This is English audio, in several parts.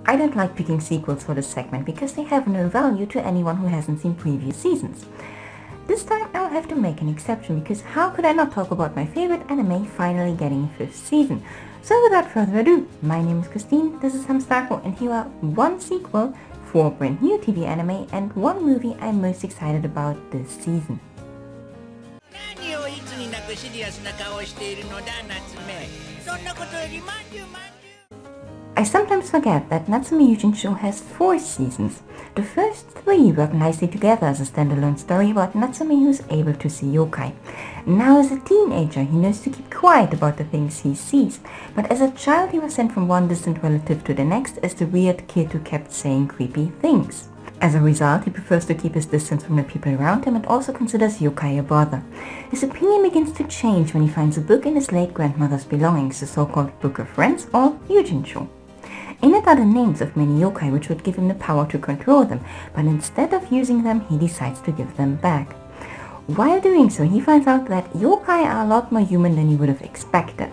I don't like picking sequels for this segment because they have no value to anyone who hasn't seen previous seasons. This time I'll have to make an exception because how could I not talk about my favorite anime finally getting a 5th season? So without further ado, my name is Kristin, this is STALK, and here are 1 sequel, 4 brand new TV anime, and 1 movie I'm most excited about this season. I sometimes forget that Natsume Yuujinchou has 4 seasons. The first 3 work nicely together as a standalone story about Natsume who's able to see yokai. Now as a teenager he knows to keep quiet about the things he sees, but as a child he was sent from one distant relative to the next as the weird kid who kept saying creepy things. As a result, he prefers to keep his distance from the people around him and also considers yokai a bother. His opinion begins to change when he finds a book in his late grandmother's belongings, the so-called Book of Friends or Yuujinchou. In it are the names of many yokai which would give him the power to control them, but instead of using them, he decides to give them back. While doing so, he finds out that yokai are a lot more human than he would have expected.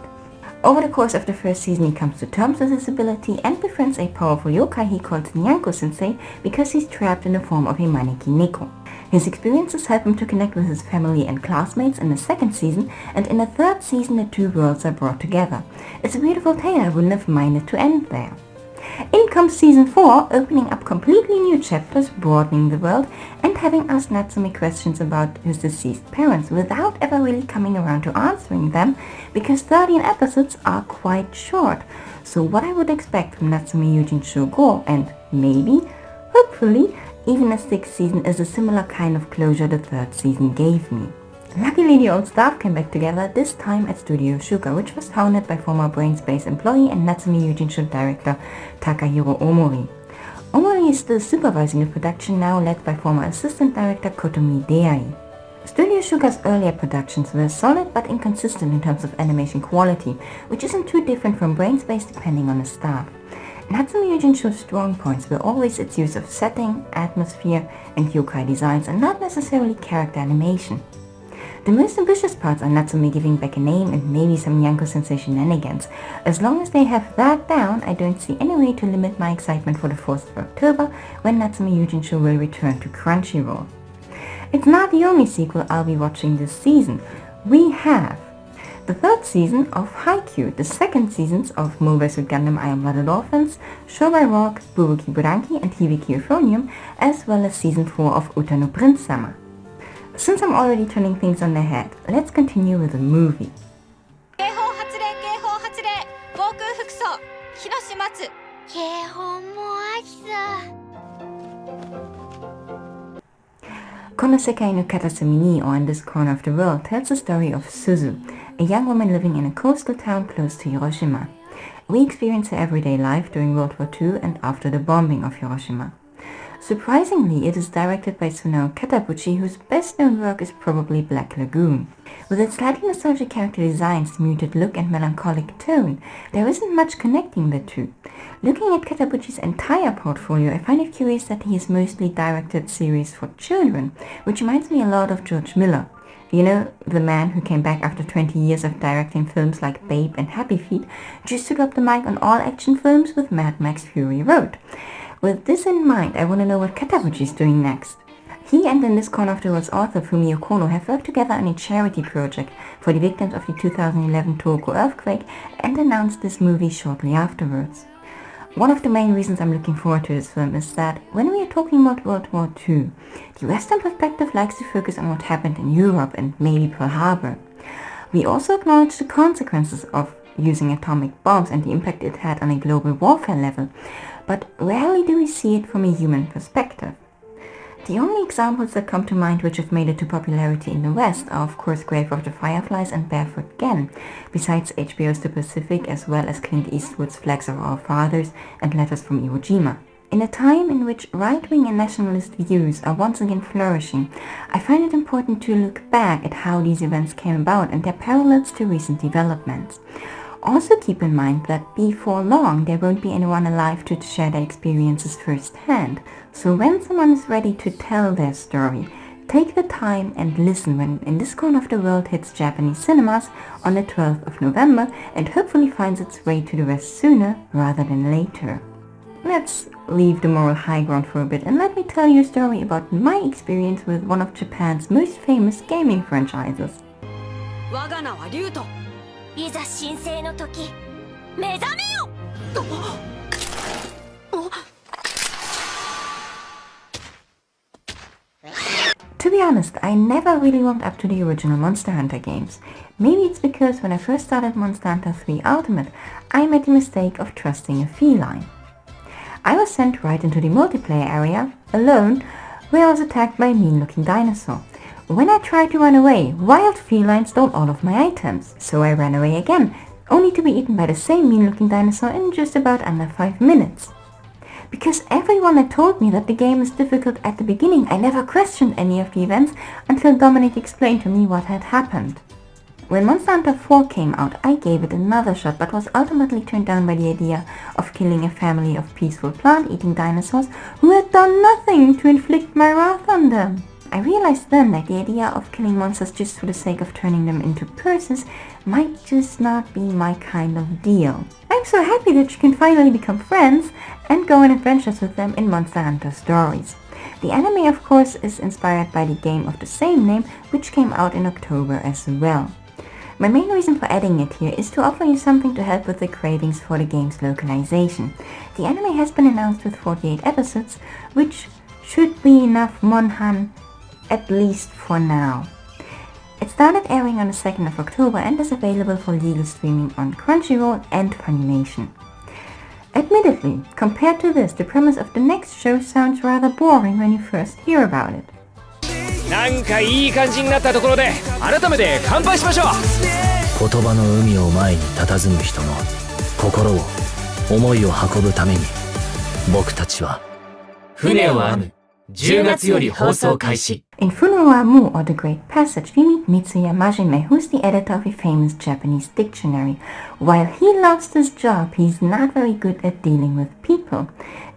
Over the course of the first season, he comes to terms with his ability and befriends a powerful yokai he calls Nyanko-sensei because he's trapped in the form of a maneki neko. His experiences help him to connect with his family and classmates in the 2nd season, and in the 3rd season the 2 worlds are brought together. It's a beautiful tale, I wouldn't have minded to end there. In comes season 4, opening up completely new chapters, broadening the world, and having asked Natsume questions about his deceased parents without ever really coming around to answering them, because 13 episodes are quite short. So what I would expect from Natsume Yuujinchou Go, and maybe, hopefully, even a 6th season is a similar kind of closure the 3rd season gave me. Luckily the old staff came back together, this time at Studio Shuka, which was founded by former Brainspace employee and Natsume Yuujinchou director Takahiro Omori. Omori is still supervising the production, now led by former assistant director Kotomi Deai. Studio Shuka's earlier productions were solid but inconsistent in terms of animation quality, which isn't too different from Brainspace depending on the staff. Natsume Yuujinchou's strong points were always its use of setting, atmosphere and yokai designs and not necessarily character animation. The most ambitious parts are Natsume giving back a name and maybe some Nyanko-sensei shenanigans. As long as they have that down, I don't see any way to limit my excitement for the 4th of October when Natsume Yuujinchou will return to Crunchyroll. It's not the only sequel I'll be watching this season. We have the 3rd season of Haikyuu, the 2nd seasons of Mobile Suit Gundam Iron-Blooded Orphans, Show by Rock, Bubuki Buranki and Hibiki Euphonium, as well as season 4 of Utano Prince Sama. Since I'm already turning things on their head, let's continue with the movie. Kono Sekai no Katasumi ni, or In This Corner of the World, tells the story of Suzu, a young woman living in a coastal town close to Hiroshima. We experience her everyday life during World War II and after the bombing of Hiroshima. Surprisingly, it is directed by Sunao Katabuchi, whose best-known work is probably Black Lagoon. With its slightly nostalgic character designs, muted look and melancholic tone, there isn't much connecting the two. Looking at Katabuchi's entire portfolio, I find it curious that he has mostly directed series for children, which reminds me a lot of George Miller. You know, the man who came back after 20 years of directing films like Babe and Happy Feet, just to drop the mic on all action films with Mad Max Fury Road. With this in mind, I want to know what Katabuchi is doing next. He and In This Corner of the World's author Fumio Kono have worked together on a charity project for the victims of the 2011 Tohoku earthquake and announced this movie shortly afterwards. One of the main reasons I'm looking forward to this film is that when we are talking about World War II, the Western perspective likes to focus on what happened in Europe and maybe Pearl Harbor. We also acknowledge the consequences of using atomic bombs and the impact it had on a global warfare level, but rarely do we see it from a human perspective. The only examples that come to mind which have made it to popularity in the West are of course Grave of the Fireflies and Barefoot Gen, besides HBO's The Pacific as well as Clint Eastwood's Flags of Our Fathers and Letters from Iwo Jima. In a time in which right-wing and nationalist views are once again flourishing, I find it important to look back at how these events came about and their parallels to recent developments. Also keep in mind that before long there won't be anyone alive to share their experiences firsthand, so when someone is ready to tell their story, take the time and listen when In This Corner of the World hits Japanese cinemas on the 12th of November and hopefully finds its way to the West sooner rather than later. let's leave the moral high ground for a bit and let me tell you a story about my experience with one of Japan's most famous gaming franchises. 我が名はリュウト。いざ神聖の時、目覚めよ。To be honest, I never really warmed up to the original Monster Hunter games. Maybe it's because when I first started Monster Hunter 3 Ultimate, I made the mistake of trusting a feline. I was sent right into the multiplayer area, alone, where I was attacked by a mean-looking dinosaur. When I tried to run away, wild felines stole all of my items, so I ran away again, only to be eaten by the same mean-looking dinosaur in just about under 5 minutes. Because everyone had told me that the game is difficult at the beginning, I never questioned any of the events until Dominic explained to me what had happened. When Monster Hunter 4 came out, I gave it another shot, but was ultimately turned down by the idea of killing a family of peaceful plant-eating dinosaurs who had done nothing to inflict my wrath on them. I realized then that the idea of killing monsters just for the sake of turning them into purses might just not be my kind of deal. I'm so happy that you can finally become friends and go on adventures with them in Monster Hunter stories. The anime, of course, is inspired by the game of the same name, which came out in October as well. My main reason for adding it here is to offer you something to help with the cravings for the game's localization. The anime has been announced with 48 episodes, which should be enough MonHun, at least for now. It started airing on the 2nd of October and is available for legal streaming on Crunchyroll and Funimation. Admittedly, compared to this, the premise of the next show sounds rather boring when you first hear about it. なんかいい感じになったところで改めて乾杯しましょう。言葉の海を前に佇む人の心を思いを運ぶために僕たちは船を編む。10月より放送開始。In Funowa Mu, or The Great Passage, we meet Mitsuya Majime, who's the editor of a famous Japanese dictionary. While he loves his job, he's not very good at dealing with people.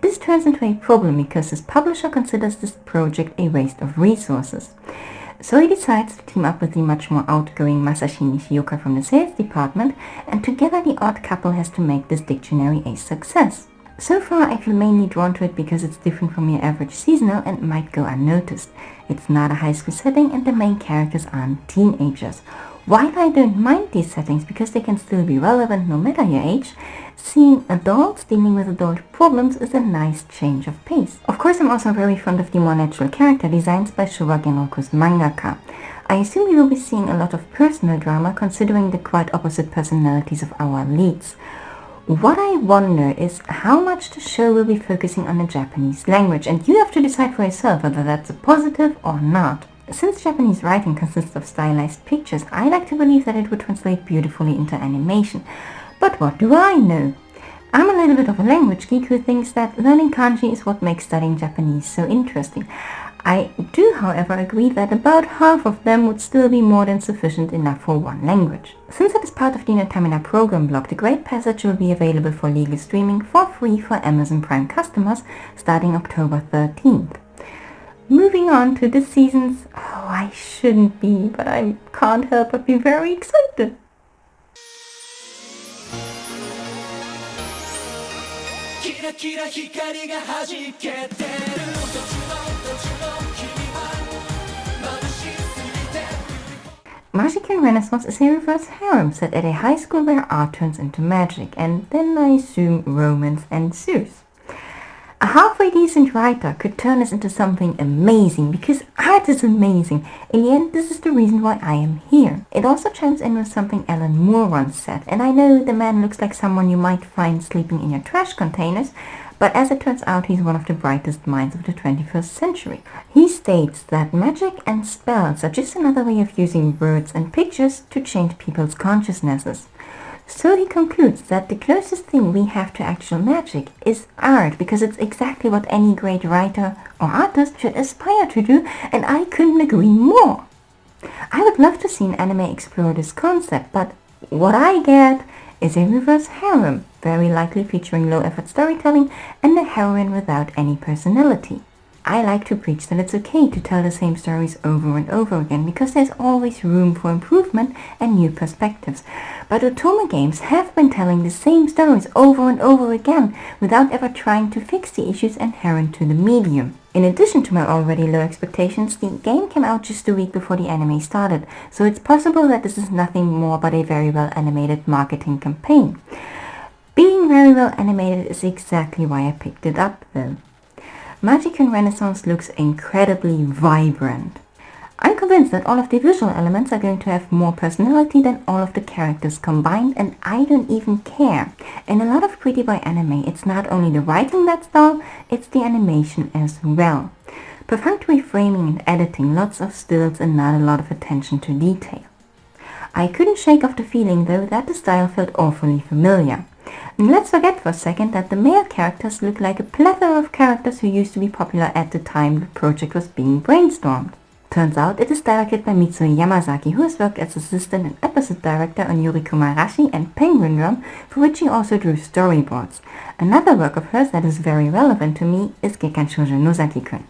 This turns into a problem because his publisher considers this project a waste of resources. So he decides to team up with the much more outgoing Masashi Nishioka from the sales department, and together the odd couple has to make this dictionary a success. So far I feel mainly drawn to it because it's different from your average seasonal and might go unnoticed. It's not a high school setting and the main characters aren't teenagers. While I don't mind these settings because they can still be relevant no matter your age, seeing adults dealing with adult problems is a nice change of pace. Of course, I'm also very fond of the more natural character designs by Showa Genroku's mangaka. I assume we will be seeing a lot of personal drama considering the quite opposite personalities of our leads. What I wonder is how much the show will be focusing on the Japanese language, and you have to decide for yourself whether that's a positive or not. Since Japanese writing consists of stylized pictures, I like to believe that it would translate beautifully into animation. But what do I know? I'm a little bit of a language geek who thinks that learning kanji is what makes studying Japanese so interesting. I do, however, agree that about half of them would still be more than sufficient enough for one language. Since it is part of the Notamina program block, The Great Passage will be available for legal streaming for free for Amazon Prime customers starting October 13th. Moving on to this season's... Oh, I shouldn't be, but I can't help but be very excited. Magic-kyun Renaissance is a reverse harem set at a high school where art turns into magic, and then I assume romance ensues. A halfway decent writer could turn this into something amazing, because art is amazing. In the end, this is the reason why I am here. It also chimes in with something Alan Moore once said, and I know the man looks like someone you might find sleeping in your trash containers, but as it turns out, he's one of the brightest minds of the 21st century. He states that magic and spells are just another way of using words and pictures to change people's consciousnesses. So he concludes that the closest thing we have to actual magic is art, because it's exactly what any great writer or artist should aspire to do, and I couldn't agree more. I would love to see an anime explore this concept, but what I get is a reverse harem, very likely featuring low-effort storytelling and a heroine without any personality. I like to preach that it's okay to tell the same stories over and over again because there's always room for improvement and new perspectives. But Otome games have been telling the same stories over and over again without ever trying to fix the issues inherent to the medium. In addition to my already low expectations, the game came out just a week before the anime started, so it's possible that this is nothing more but a very well animated marketing campaign. Being very well animated is exactly why I picked it up though. Magic-kyun Renaissance looks incredibly vibrant. I'm convinced that all of the visual elements are going to have more personality than all of the characters combined, and I don't even care. In a lot of Pretty Boy anime, it's not only the writing that's dull, it's the animation as well. Perfunctory framing and editing, lots of stills and not a lot of attention to detail. I couldn't shake off the feeling though that the style felt awfully familiar. And let's forget for a second that the male characters look like a plethora of characters who used to be popular at the time the project was being brainstormed. Turns out it is directed by Mitsui Yamazaki, who has worked as assistant and episode director on Yuriko Marashi and Penguin Drum, for which he also drew storyboards. Another work of hers that is very relevant to me is Gekkan Shoujo no Zaki-kun.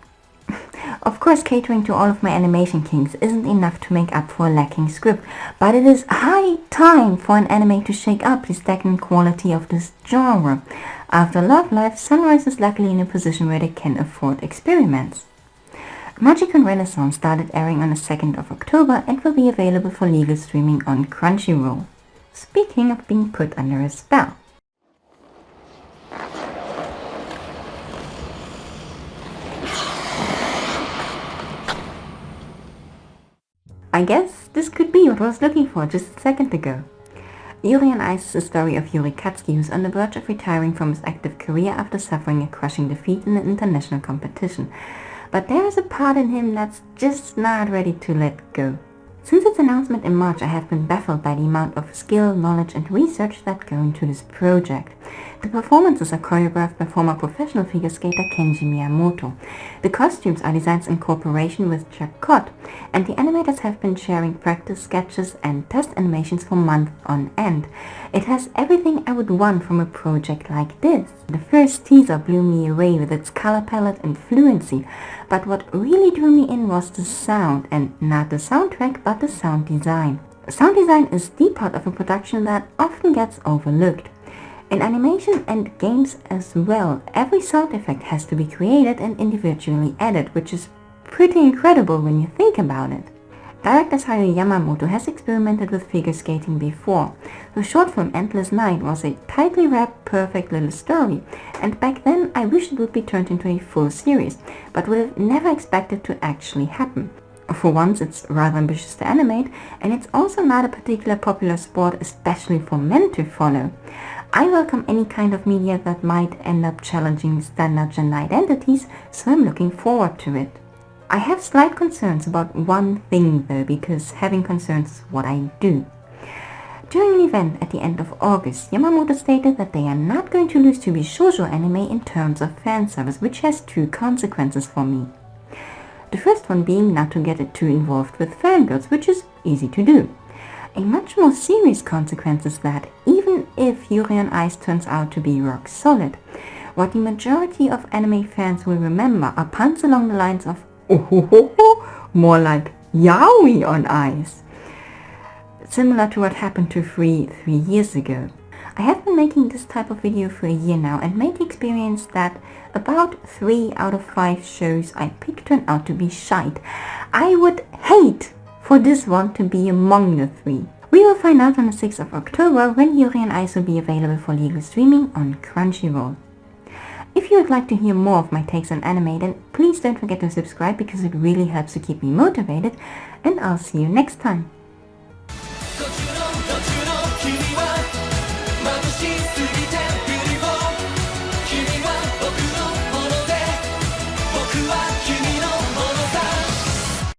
Of course, catering to all of my animation kinks isn't enough to make up for a lacking script, but it is high time for an anime to shake up the stagnant quality of this genre. After Love Live, Sunrise is luckily in a position where they can afford experiments. Magic-kyun Renaissance started airing on the 2nd of October and will be available for legal streaming on Crunchyroll. Speaking of being put under a spell. I guess this could be what I was looking for just a second ago. Yuri on Ice is the story of Yuri Katsuki, who's on the verge of retiring from his active career after suffering a crushing defeat in an international competition. But there is a part in him that's just not ready to let go. Since its announcement in March, I have been baffled by the amount of skill, knowledge and research that go into this project. The performances are choreographed by former professional figure skater Kenji Miyamoto. The costumes are designed in cooperation with Jack Cott, and the animators have been sharing practice sketches and test animations for months on end. It has everything I would want from a project like this. The first teaser blew me away with its color palette and fluency, but what really drew me in was the sound, and not the soundtrack but the sound design. Sound design is the part of a production that often gets overlooked. In animation and games as well, every sound effect has to be created and individually added, which is pretty incredible when you think about it. Director Sayo Yamamoto has experimented with figure skating before. The short film Endless Night was a tightly wrapped, perfect little story, and back then I wished it would be turned into a full series, but would have never expected to actually happen. For once, it's rather ambitious to animate, and it's also not a particularly popular sport, especially for men to follow. I welcome any kind of media that might end up challenging standard gender identities, so I'm looking forward to it. I have slight concerns about one thing though, because having concerns is what I do. During an event at the end of August, Yamamoto stated that they are not going to lose to be shoujo anime in terms of fan service, which has two consequences for me. The first one being not to get too involved with fangirls, which is easy to do. A much more serious consequence is that even if Yuri on Ice turns out to be rock solid, what the majority of anime fans will remember are puns along the lines of "oh ho ho ho," more like "yaoi on ice," similar to what happened to Free 3 years ago. I have been making this type of video for a year now and made the experience that about 3 out of 5 shows I picked turn out to be shite. I would hate for this one to be among the 3. We will find out on the 6th of October when Yuri on Ice will be available for legal streaming on Crunchyroll. If you would like to hear more of my takes on anime, then please don't forget to subscribe because it really helps to keep me motivated, and I'll see you next time.